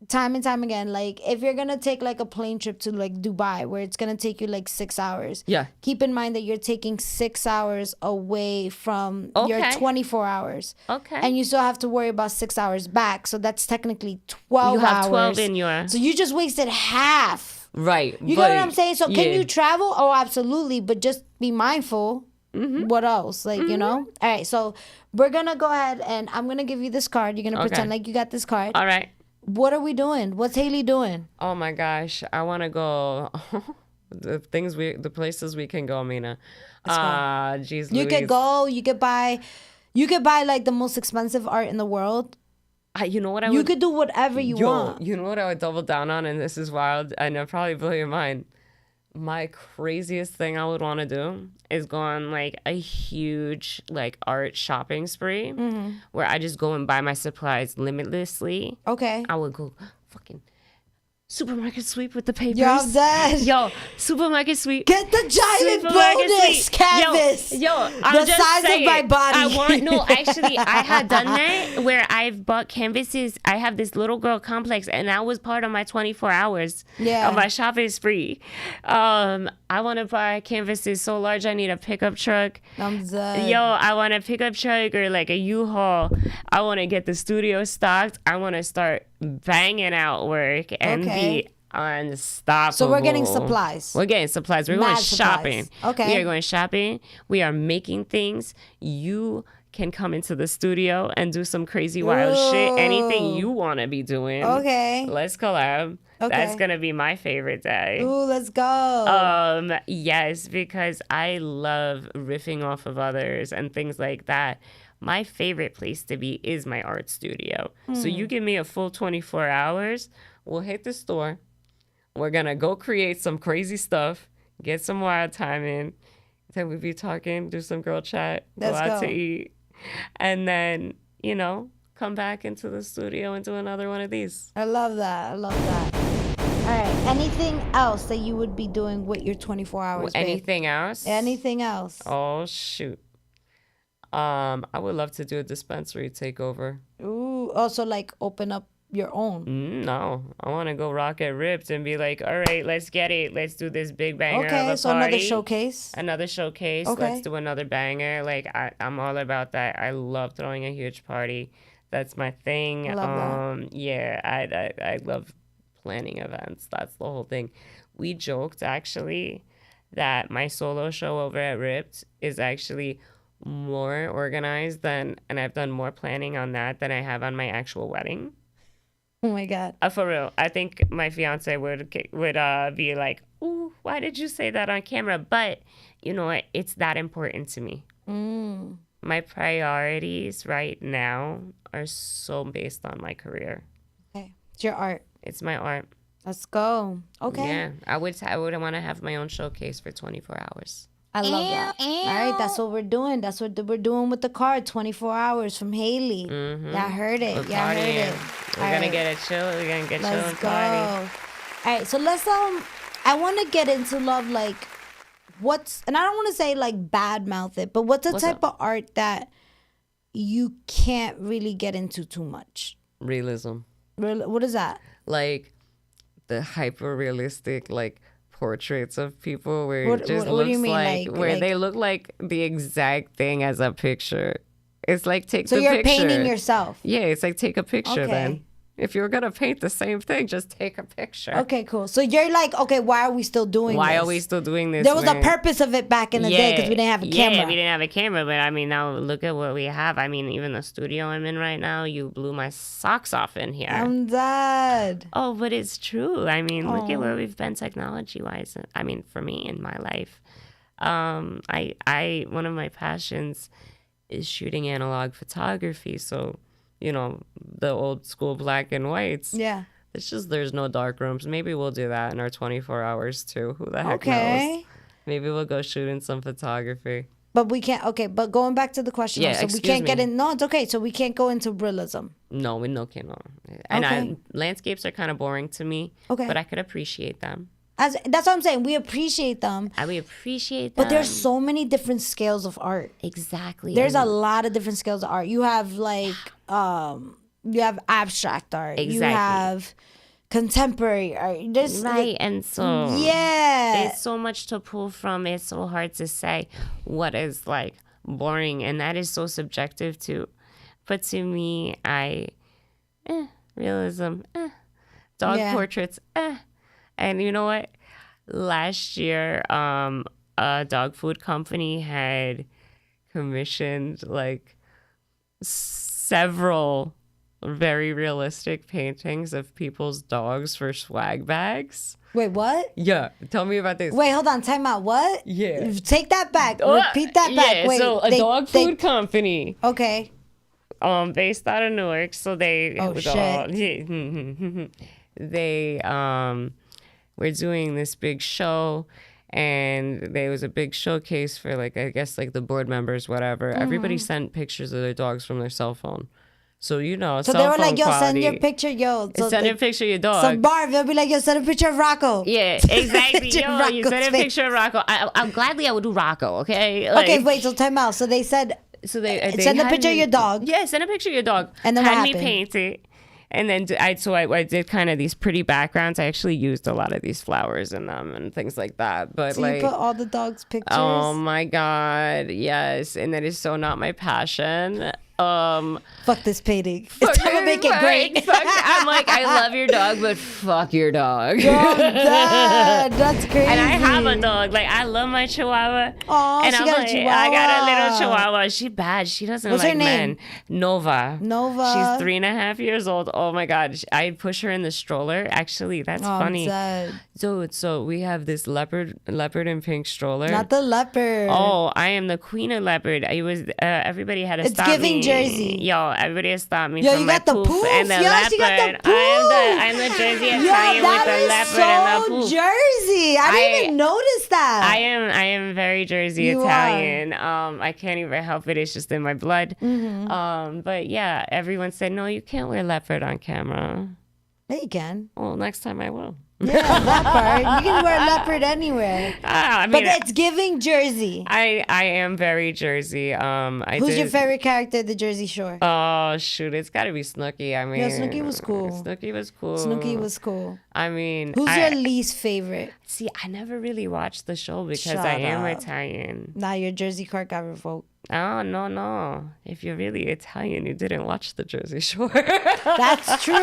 time and time again. Like, if you're gonna take like a plane trip to like Dubai, where it's gonna take you like 6 hours, keep in mind that you're taking 6 hours away from your 24 hours. Okay. And you still have to worry about 6 hours back. So that's technically 12 hours. You have 12 in your. So you just wasted half. Right. You know what I'm saying? So can you travel? Oh, absolutely. But just be mindful. What else? Like, you know? All right. So we're going to go ahead and I'm going to give you this card. You're going to pretend like you got this card. All right. What are we doing? What's Haley doing? Oh my gosh. I want to go. The places we can go, Mina. Geez, you could go. You could buy like the most expensive art in the world. You know what you could do whatever you want. You know what I would double down on, and this is wild, and it'll probably blow your mind. My craziest thing I would want to do is go on like a huge like art shopping spree where I just go and buy my supplies limitlessly. Okay. I would go fucking supermarket sweep with the papers. Yo, I'm dead. Yo, supermarket sweep. Get the giant bonus canvas. Yo, I'm the just size saying, of my body. Actually, I had done that where I've bought canvases. I have this little girl complex, and that was part of my 24 hours of my shopping spree. I want to buy canvases so large I need a pickup truck. I'm dead. Yo, I want a pickup truck or like a U-Haul. I want to get the studio stocked. I want to start banging out work and be unstoppable. So we're getting supplies. We're getting supplies. We're going shopping. Okay. We are going shopping. We are making things. You can come into the studio and do some crazy wild shit. Anything you want to be doing. Okay. Let's collab. Okay. That's going to be my favorite day. Ooh, let's go. Yes, because I love riffing off of others and things like that. My favorite place to be is my art studio. So you give me a full 24 hours, we'll hit the store. We're going to go create some crazy stuff, get some wild time in. Then we'll be talking, do some girl chat, go out to eat. And then, you know, come back into the studio and do another one of these. I love that. All right. Anything else that you would be doing with your 24 hours? Anything else? Oh, shoot. I would love to do a dispensary takeover. Ooh, also like open up your own. No, I want to go rock at Ripped and be like, all right, let's get it. Let's do this big banger of a party. So another showcase. Okay. Let's do another banger. Like I'm all about that. I love throwing a huge party. That's my thing. I love that. Yeah, I love planning events. That's the whole thing. We joked actually that my solo show over at Ripped is actually more organized and I've done more planning on that than I have on my actual wedding. Oh my God. For real. I think my fiance would be like, ooh, why did you say that on camera? But you know what? It's that important to me. My priorities right now are so based on my career. Okay. It's your art. It's my art. Let's go. Okay. Yeah, I would want to have my own showcase for 24 hours. I love that. All right, that's what we're doing. That's what we're doing with the card. 24 hours from Haley. Y'all heard it. We're Y'all heard it. partying. We're gonna get a chill. We're gonna get chill Let's and go. party. All right, so let's I want to get into love, like what's, and I don't want to say like bad mouth it, but what's the type of art that you can't really get into too much? Realism. What is that? Like the hyper realistic like portraits of people where it just what do looks you mean? like where Like- they look like the exact thing as a picture. It's like take So the you're picture. painting yourself. Yeah, it's like take a picture Okay. then. If you're gonna paint the same thing, just take a picture. Okay, cool. So you're like, okay, why are we still doing this? Why are we still doing this? There was a when- purpose of it back in the day because we didn't have a camera. Yeah, we didn't have a camera, but I mean, now look at what we have. I mean, even the studio I'm in right now, you blew my socks off in here. I'm dead. Oh, but it's true. I mean, look at where we've been technology-wise. I mean, for me in my life, I one of my passions is shooting analog photography. So, you know, the old school black and whites. Yeah. It's just there's no dark rooms. Maybe we'll do that in our 24 hours too. Who the heck knows? Okay. Maybe we'll go shooting some photography. But we can't. Okay, but going back to the question, Yeah, so we excuse can't get me. in. No, it's okay. So we can't go into realism. No, we no cannot. And Okay. landscapes are kind of boring to me. Okay. But I could appreciate them. That's what I'm saying. We appreciate them, We appreciate them. but there's so many different scales of art. exactly. There's a and- lot of different scales of art. You have like you have abstract art. You Exactly. have contemporary art. There's right, and so yeah. it's so much to pull from. It's so hard to say what is like boring, and that is so subjective too. But to me, realism, dog Yeah. portraits, and you know what? Last year, a dog food company had commissioned like several very realistic paintings of people's dogs for swag bags. Wait, what? Yeah, tell me about this. Wait, hold on. Time out. What? Yeah. Take that back. Repeat that back. Yeah, Wait. so a dog food company, Okay. based out of Newark. So they, Oh, shit. They were doing this big show, and there was a big showcase for like I guess like the board members, whatever. Mm-hmm. Everybody sent pictures of their dogs from their cell phone. So you know, So cell they were phone like, yo, quality. send your picture, yo. So Send a picture of your dog. So Barb, they'll be like, yo, send a picture of Rocco. Yeah, exactly. Picture of Yo, you Rocco's send a face. picture of Rocco. I'm gladly I would do Rocco. Okay. Okay, Like, wait, so time out. So they said, So they send a had picture of me- your dog. Yeah, send a picture of your dog. And then what had me happened? paint it, and then I did kind of these pretty backgrounds. I actually used a lot of these flowers in them and things like that. But so like, you put all the dogs' pictures. oh my god, yes, and that is so not my passion. Fuck this painting. It's time to make it great. I'm like, I love your dog, but fuck your dog. I'm dead. That's crazy. And I have a dog. Like, I love my Chihuahua. Aw, and she I'm got a like, Chihuahua. I got a little Chihuahua. She bad. She doesn't What's like her name? men. Nova. Nova. She's 3.5 years old. Oh my God. I push her in the stroller. Actually, that's Oh, I'm funny. dead. So we have this leopard and pink stroller. Not the leopard. Oh, I am the queen of leopard. It was everybody had to It's stop giving me. Jersey. Yo, everybody has stopped me Yo, from you my got the poof poof? and the Yo, leopard. she got the I'm the Jersey Yo, Italian with the that leopard is and the so poof. Jersey. I didn't even notice that. I am very Jersey You Italian. I can't even help it. It's just in my blood. Mm-hmm. But yeah, everyone said no, you can't wear leopard on camera. Yeah, you can. Well, next time I will. Yeah, that part. You can wear leopard anywhere. I But mean, it's giving Jersey. I am very Jersey. Who's your favorite character at the Jersey Shore? Oh shoot, it's got to be Snooki. I mean, Yo, Snooki was cool. Snooki was cool. Snooki was cool. I mean, Who's your least favorite? see? I never really watched the show because Shut I am up. Italian. Nah, your Jersey card got revoked. Oh no! If you're really Italian, you didn't watch the Jersey Shore. That's true.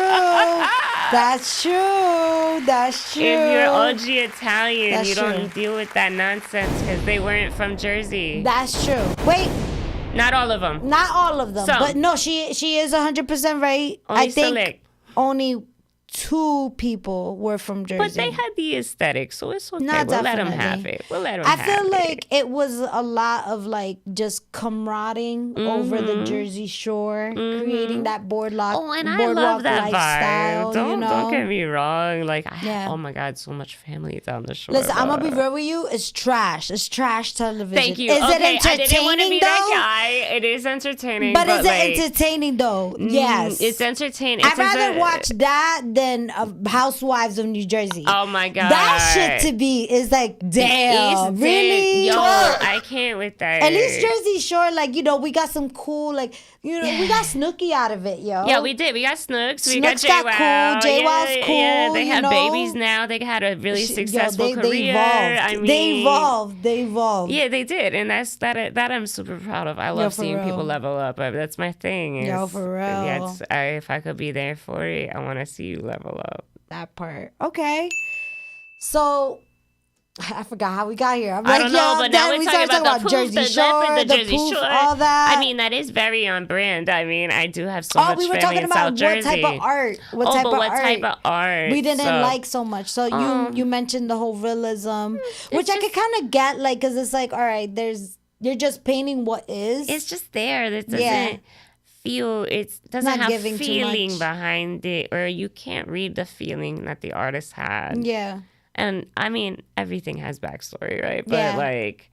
That's true. That's true. If you're OG Italian, That's you true. don't deal with that nonsense because they weren't from Jersey. That's true. Wait, Not all of them. not all of them, Some. but no, she is 100% right. Only I think select. only two people were from Jersey. But they had the aesthetic, so it's okay. No, we'll let them definitely. have it. We'll let them I have feel it. like it was a lot of like just camaradeing over the Jersey Shore, creating that boardwalk that lifestyle. vibe. Don't know? get me wrong. Like, Yeah. oh my God, so much family down the shore. Listen, I'm gonna be but- real with you. It's trash. It's trash television. Thank you. Is okay, it I didn't want to entertaining be though? that guy. It is entertaining, But is like, it entertaining though? Yes. it's entertaining. I'd rather watch that than Housewives of New Jersey. Oh my God, That shit to be is like, damn, really? Yo, I can't with that. At least Jersey Shore, like, you know, we got some cool, like, you know, we got Snooki out of it, yo. Yeah, we did. We got Snooks. We got Snooks got JWoww. cool. JWoww's cool, Yeah, they you have know? babies now. They had a really successful They career. evolved. They evolved. Yeah, they did, and that I'm super proud of. I love for seeing real. people level up. That's my thing. Yo, is- for real. Yeah, if I could be there for it, I want to see you level up. That part. Okay. So I forgot how we got here. I'm I like, don't know, yo, but now then we're started talking about the poof, Jersey the Shore, zip, and the Jersey poof, Shore. all that. I mean, that is very on brand. I mean, I do have so Oh, much we were family talking in about South what Jersey. type of art. What oh, type but of what art type of art? we didn't So- like so much. So you mentioned the whole realism, which I could kind of get, like, because it's like, all right, you're just painting what is. It's just there. It doesn't Yeah. feel. It doesn't Not have giving too feeling much. behind it, or you can't read the feeling that the artist had. Yeah. And I mean, everything has backstory, right? But Yeah. like,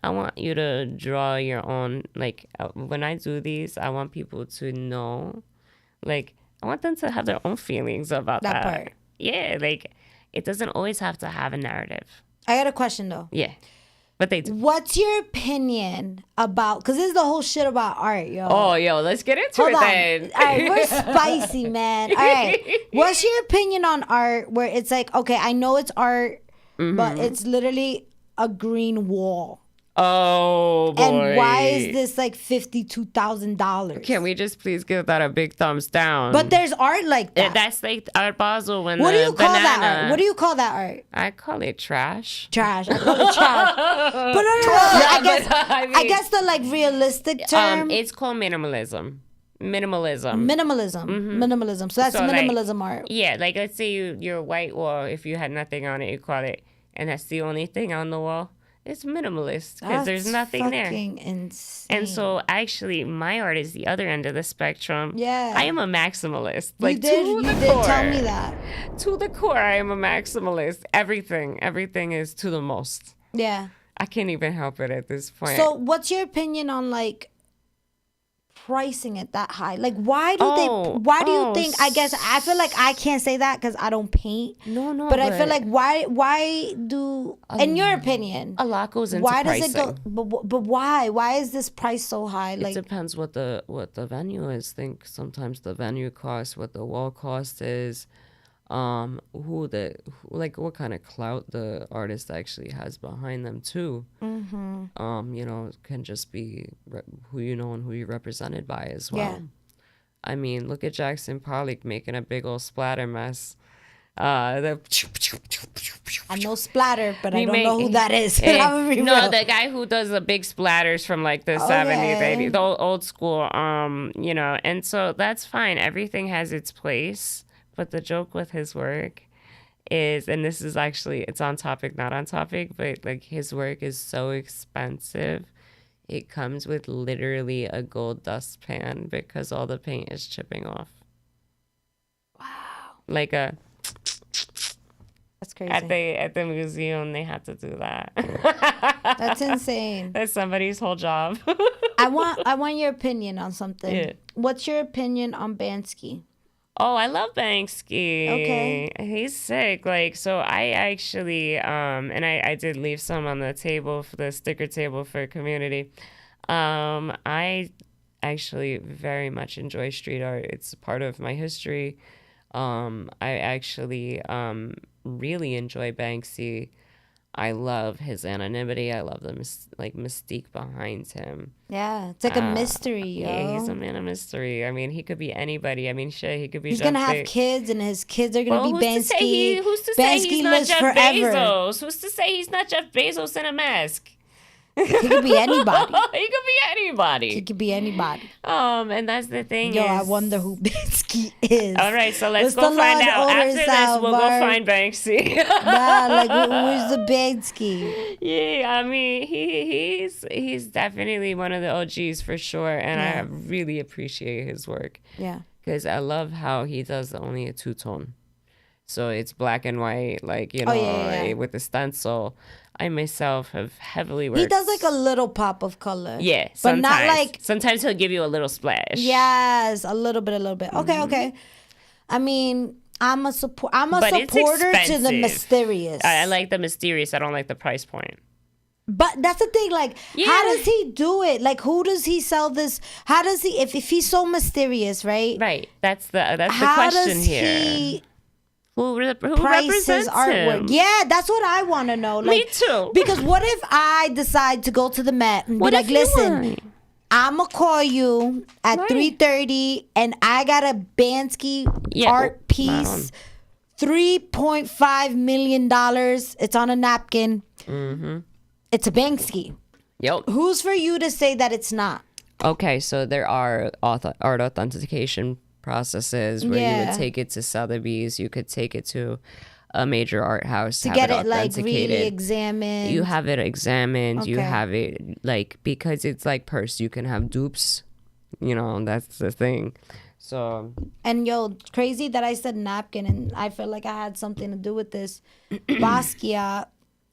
I want you to draw your own. Like, when I do these, I want people to know. Like, I want them to have their own feelings about That that. part. Yeah, like, it doesn't always have to have a narrative. I got a question though. Yeah, but they do. What's your opinion about? Because this is the whole shit about art, yo. Oh, yo, let's get into Hold it on. then. All right, we're spicy, man. All right. What's your opinion on art where it's like, okay, I know it's art, but it's literally a green wall. Oh, boy. And why is this like $52,000? Can we just please give that a big thumbs down? But there's art like that. That's like Art Basel when What do the you call that banana- art? What do you call that art? I call it trash. Trash. I call it trash. But no. I guess the like realistic term. It's called minimalism. Minimalism. Minimalism. So that's So, like, minimalism art. Yeah, like let's say your white wall, if you had nothing on it, you call it, and that's the only thing on the wall. It's minimalist because there's nothing there. Fucking insane. And so actually, my art is the other end of the spectrum. Yeah. I am a maximalist. You Like did to the tell core. me that. To the core, I am a maximalist. Everything is to the most. Yeah. I can't even help it at this point. So what's your opinion on like pricing it that high? Like why do you think, I guess I feel like I can't say that because I don't paint. No, But I feel like why do, in your opinion, a lot goes into why pricing. does it go, but why is this price so high? It Like, depends what the venue is. Think sometimes the venue costs, what the wall cost is, what kind of clout the artist actually has behind them too. It can just be who you know and who you're represented by as well. Yeah. I mean, look at Jackson Pollock making a big old splatter mess. I know splatter, but I don't know who that is. I'm gonna be No, real. the guy who does the big splatters from like the 70s, 80s, the old school, and so that's fine. Everything has its place. But the joke with his work is, and this is actually, it's on topic, not on topic, but like his work is so expensive. It comes with literally a gold dustpan because all the paint is chipping off. Wow. Like That's crazy. at the museum, they have to do that. That's insane. That's somebody's whole job. I want your opinion on something. Yeah. What's your opinion on Bansky? Oh, I love Banksy. Okay. He's sick. Like, so I actually, and I did leave some on the table, for the sticker table for community. I actually very much enjoy street art. It's part of my history. I actually really enjoy Banksy. I love his anonymity. I love the mystique behind him. Yeah, it's like a mystery, yo. Yeah, he's a man of mystery. I mean, he could be anybody. I mean, shit, he could be. He's Jeff gonna have kids, and his kids are gonna be who's Bansky. Who's to say Bansky he's not lives Jeff forever. Bezos? Who's to say he's not Jeff Bezos in a mask? He could be anybody. He could be anybody. He could be anybody. And that's the thing. Yo, I wonder who Banksy is. All right, so let's What's go the find Law and out. Order After this, sound, we'll go Barb? find Banksy. Nah, like where's the Banksy? Yeah, I mean, he's definitely one of the OGs for sure, and I really appreciate his work. Yeah. Because I love how he does only a two-tone. So it's black and white, like, you know, with the stencil. I myself have heavily worked. He does like a little pop of color. Yeah, but sometimes. not like. Sometimes he'll give you a little splash. Yes, a little bit. Okay, okay. I mean, I'm a supporter to the mysterious. I like the mysterious. I don't like the price point. But that's the thing, like, how does he do it? Like, who does he sell this? How does he, if he's so mysterious, right? Right. That's the how question does here. He who price represents his artwork? him? Yeah, that's what I want to know. Like, Me too. Because what if I decide to go to the Met and be like, listen, I'm going to call you at 3:30 and I got a Bansky art piece, $3.5 million. It's on a napkin. Mm-hmm. It's a Banksy. Yep. Who's for you to say that it's not? Okay, so there are art authentication processes where you would take it to Sotheby's. You could take it to a major art house to get it like really examined. You have it examined. Okay. You have it like, because it's like purse. You can have dupes. You know, that's the thing. So. And yo, crazy that I said napkin, and I feel like I had something to do with this. Basquiat.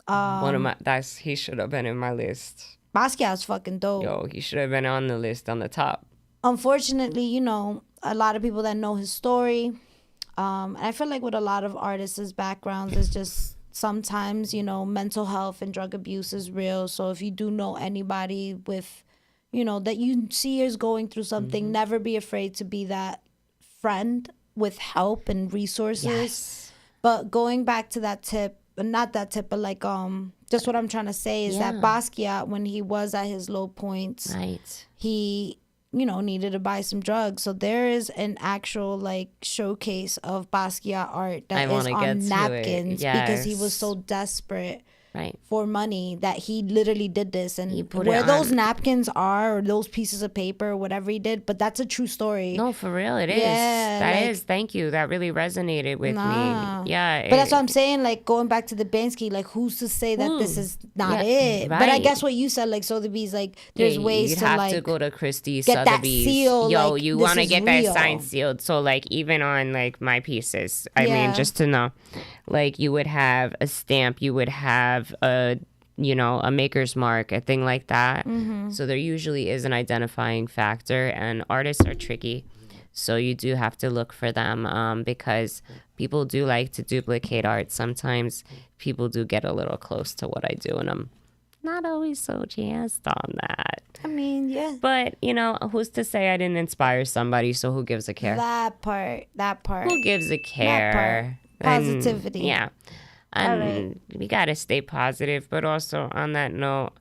One of my he should have been in my list. Basquiat's fucking dope. Yo, he should have been on the list on the top. Unfortunately, you know, a lot of people that know his story. And I feel like with a lot of artists' backgrounds, it's just sometimes, you know, mental health and drug abuse is real. So if you do know anybody with, you know, that you see is going through something, never be afraid to be that friend with help and resources. Yes. But going back to that tip, not that tip, but like just what I'm trying to say is that Basquiat, when he was at his low points, he, you know, needed to buy some drugs. So there is an actual like showcase of Basquiat art that is on napkins because he was so desperate for money that he literally did this. And where those napkins are, or those pieces of paper, or whatever he did, but that's a true story. No, for real, it is. That is. Thank you. That really resonated with me. Yeah. But that's what I'm saying, like, going back to the Bansky, like, who's to say that this is not it? Right. But I guess what you said, like, Sotheby's, like, there's ways to, like, you'd have to go to Christie's, get Sotheby's. That seal. Yo, like, you want to get that sign sealed. So, like, even on, like, my pieces, I mean, just to know, like, you would have a stamp, you would have a, you know, a maker's mark, a thing like that. So there usually is an identifying factor, and artists are tricky. So you do have to look for them because people do like to duplicate art. Sometimes people do get a little close to what I do, and I'm not always so jazzed on that. I mean, yeah. But, you know, who's to say I didn't inspire somebody, so who gives a care? That part. Who gives a care? Positivity. Yeah. And we got to stay positive. But also on that note,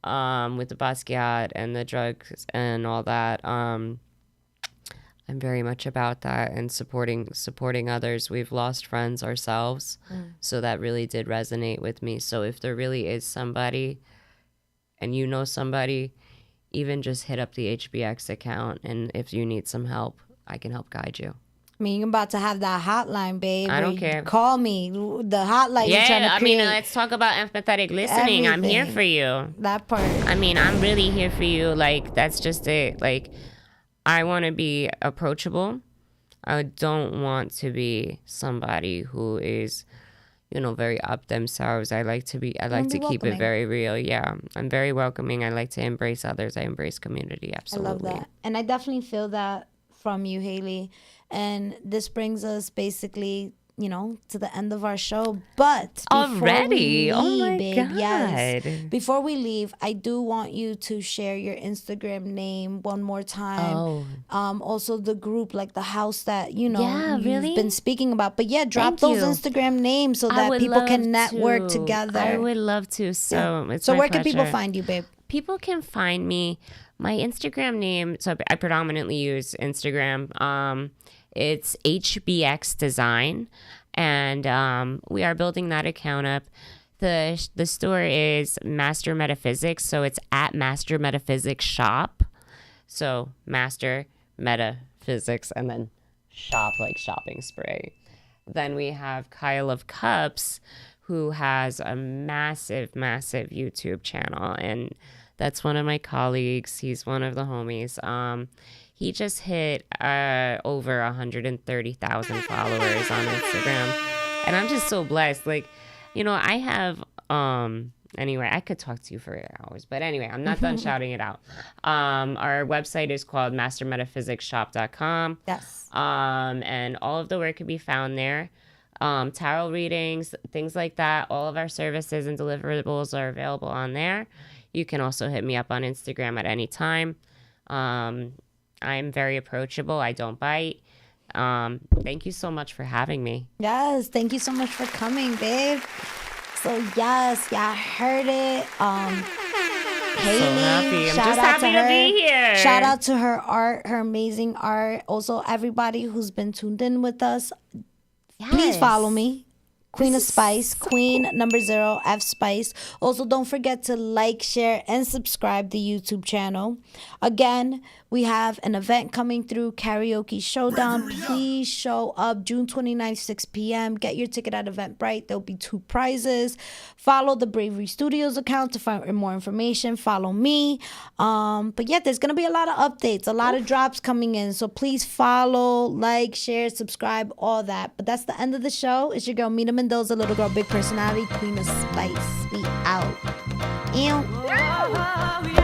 with the Basquiat and the drugs and all that, I'm very much about that and supporting others. We've lost friends ourselves. So that really did resonate with me. So if there really is somebody and you know somebody, even just hit up the HBX account. And if you need some help, I can help guide you. I mean, you're about to have that hotline, babe. I don't care. Call me. The hotline you're trying to create. I mean, let's talk about empathetic listening. I'm here for you. That part. I mean, I'm really here for you. Like, that's just it. Like, I want to be approachable. I don't want to be somebody who is, you know, very up themselves. I like to keep it very real. Yeah. I'm very welcoming. I like to embrace others. I embrace community. Absolutely. I love that. And I definitely feel that from you, Haley. And this brings us basically, you know, to the end of our show. But already, oh my God. Yes, before we leave, I do want you to share your Instagram name one more time. Also the group, like the house that, you know, you've been speaking about. But yeah, drop those Instagram names so that people can network together. I would love to. So it's so my where pleasure. can people find you, babe? People can find me. My Instagram name, so I predominantly use Instagram. It's HBX Design, and we are building that account up. The store is Master Metaphysics, so it's at Master Metaphysics Shop. So Master Metaphysics and then shop, like shopping spray. Then we have Kyle of Cups, who has a massive YouTube channel, and that's one of my colleagues. He's one of the homies. He just hit over 130,000 followers on Instagram, and I'm just so blessed. Like, you know, I have anyway, I could talk to you for hours, but anyway, I'm not done shouting it out. Our website is called mastermetaphysicshop.com. Yes. And all of the work can be found there. Tarot readings, things like that. All of our services and deliverables are available on there. You can also hit me up on Instagram at any time. I'm very approachable. I don't bite. Thank you so much for having me. Yes, thank you so much for coming, babe. So yes, y'all heard it. Haley, So happy. I'm shout just out happy to be here. Shout out to her art, her amazing art. Also, everybody who's been tuned in with us. Please follow me. Queen of Spice, Queen #0 F Spice. Also, don't forget to like, share, and subscribe the YouTube channel. Again, we have an event coming through, Karaoke Showdown. Please show up June 29th, 6 p.m. Get your ticket at Eventbrite. There'll be 2 prizes. Follow the Bravery Studios account to find more information. Follow me. But yeah, there's going to be a lot of updates, a lot of drops coming in. So please follow, like, share, subscribe, all that. But that's the end of the show. It's your girl, Mina Mendoza, little girl, big personality, Queen of Spice. We out. Ew.